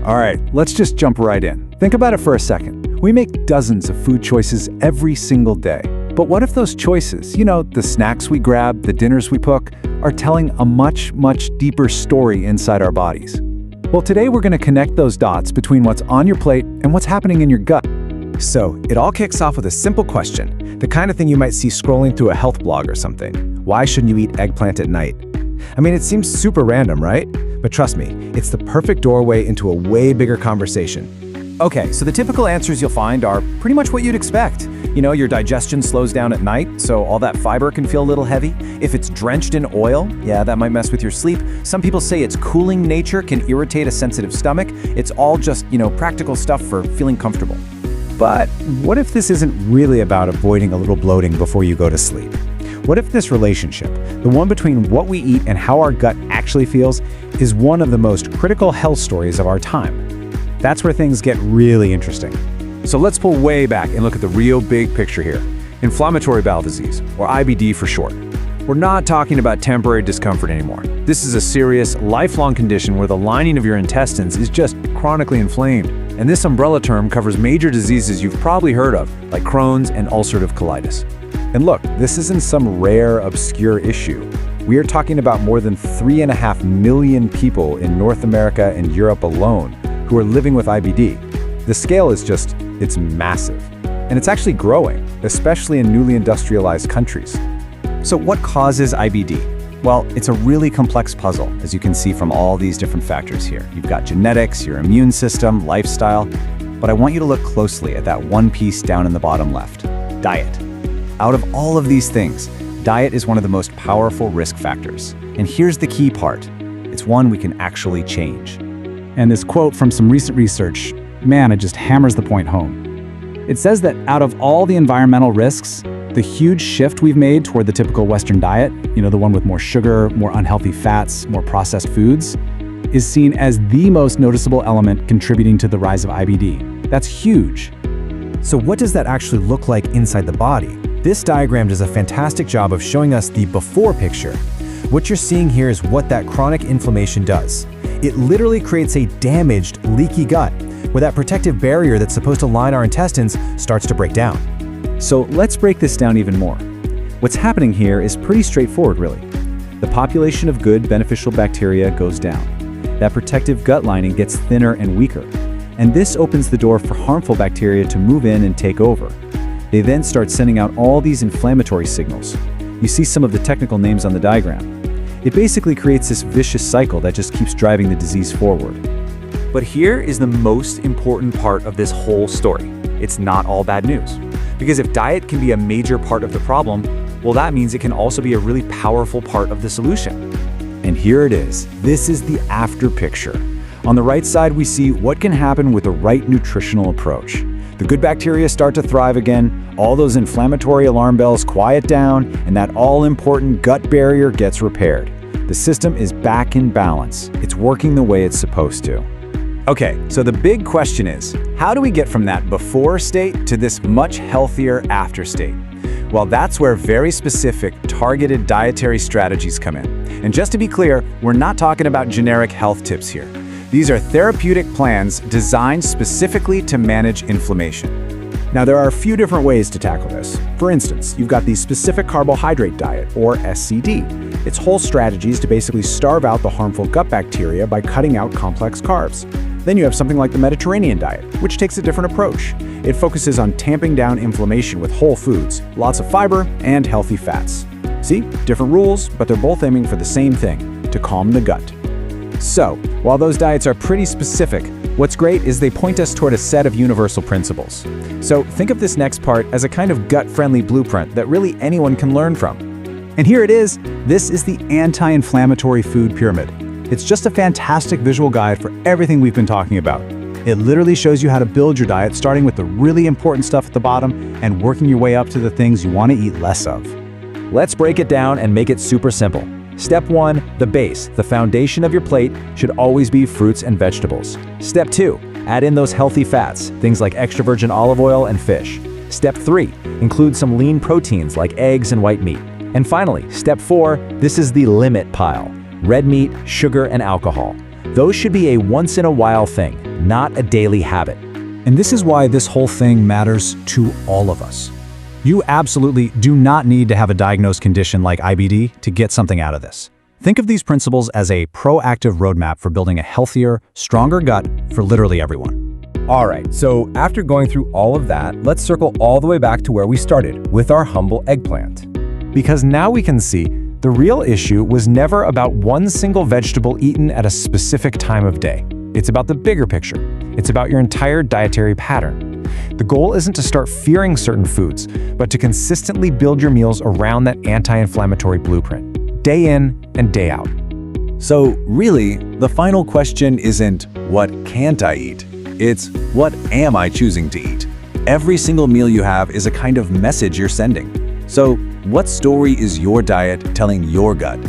All right, let's just jump right in. Think about it for a second. We make dozens of food choices every single day. But what if those choices, the snacks we grab, the dinners we cook, are telling a much, much deeper story inside our bodies? Well, today we're going to connect those dots between what's on your plate and what's happening in your gut. So, it all kicks off with a simple question, the kind of thing you might see scrolling through a health blog or something. Why shouldn't you eat eggplant at night? I mean, it seems super random, right? But trust me, it's the perfect doorway into a way bigger conversation. Okay, so the typical answers you'll find are pretty much what you'd expect. Your digestion slows down at night, so all that fiber can feel a little heavy. If it's drenched in oil, yeah, that might mess with your sleep. Some people say its cooling nature can irritate a sensitive stomach. It's all just, practical stuff for feeling comfortable. But what if this isn't really about avoiding a little bloating before you go to sleep? What if this relationship, the one between what we eat and how our gut actually feels, is one of the most critical health stories of our time? That's where things get really interesting. So let's pull way back and look at the real big picture here. Inflammatory bowel disease, or IBD for short. We're not talking about temporary discomfort anymore. This is a serious, lifelong condition where the lining of your intestines is just chronically inflamed. And this umbrella term covers major diseases you've probably heard of, like Crohn's and ulcerative colitis. And look, this isn't some rare, obscure issue. We are talking about more than 3.5 million people in North America and Europe alone who are living with IBD. The scale is it's massive. And it's actually growing, especially in newly industrialized countries. So what causes IBD? Well, it's a really complex puzzle, as you can see from all these different factors here. You've got genetics, your immune system, lifestyle, but I want you to look closely at that one piece down in the bottom left, diet. Out of all of these things, diet is one of the most powerful risk factors. And here's the key part. It's one we can actually change. And this quote from some recent research, man, it just hammers the point home. It says that out of all the environmental risks, the huge shift we've made toward the typical Western diet, the one with more sugar, more unhealthy fats, more processed foods, is seen as the most noticeable element contributing to the rise of IBD. That's huge. So what does that actually look like inside the body? This diagram does a fantastic job of showing us the before picture. What you're seeing here is what that chronic inflammation does. It literally creates a damaged, leaky gut, where that protective barrier that's supposed to line our intestines starts to break down. So let's break this down even more. What's happening here is pretty straightforward, really. The population of good, beneficial bacteria goes down. That protective gut lining gets thinner and weaker. And this opens the door for harmful bacteria to move in and take over. They then start sending out all these inflammatory signals. You see some of the technical names on the diagram. It basically creates this vicious cycle that just keeps driving the disease forward. But here is the most important part of this whole story. It's not all bad news. Because if diet can be a major part of the problem, well, that means it can also be a really powerful part of the solution. And here it is. This is the after picture. On the right side, we see what can happen with the right nutritional approach. The good bacteria start to thrive again, all those inflammatory alarm bells quiet down, and that all-important gut barrier gets repaired. The system is back in balance. It's working the way it's supposed to. Okay, so the big question is, how do we get from that before state to this much healthier after state? Well, that's where very specific, targeted dietary strategies come in. And just to be clear, we're not talking about generic health tips here. These are therapeutic plans designed specifically to manage inflammation. Now, there are a few different ways to tackle this. For instance, you've got the specific carbohydrate diet, or SCD. Its whole strategy is to basically starve out the harmful gut bacteria by cutting out complex carbs. Then you have something like the Mediterranean diet, which takes a different approach. It focuses on tamping down inflammation with whole foods, lots of fiber, and healthy fats. See, different rules, but they're both aiming for the same thing, to calm the gut. So, while those diets are pretty specific, what's great is they point us toward a set of universal principles. So think of this next part as a kind of gut-friendly blueprint that really anyone can learn from. And here it is. This is the Anti-Inflammatory Food Pyramid. It's just a fantastic visual guide for everything we've been talking about. It literally shows you how to build your diet, starting with the really important stuff at the bottom and working your way up to the things you want to eat less of. Let's break it down and make it super simple. Step 1, the base, the foundation of your plate, should always be fruits and vegetables. Step 2, add in those healthy fats, things like extra virgin olive oil and fish. Step 3, include some lean proteins like eggs and white meat. And finally, step 4, this is the limit pile. Red meat, sugar, and alcohol. Those should be a once-in-a-while thing. not a daily habit. And this is why this whole thing matters to all of us. You absolutely do not need to have a diagnosed condition like IBD to get something out of this. Think of these principles as a proactive roadmap for building a healthier, stronger gut for literally everyone. All right, so after going through all of that, let's circle all the way back to where we started, with our humble eggplant. Because now we can see the real issue was never about one single vegetable eaten at a specific time of day. It's about the bigger picture. It's about your entire dietary pattern. The goal isn't to start fearing certain foods, but to consistently build your meals around that anti-inflammatory blueprint, day in and day out. So really, the final question isn't, what can't I eat? It's, what am I choosing to eat? Every single meal you have is a kind of message you're sending. So, what story is your diet telling your gut?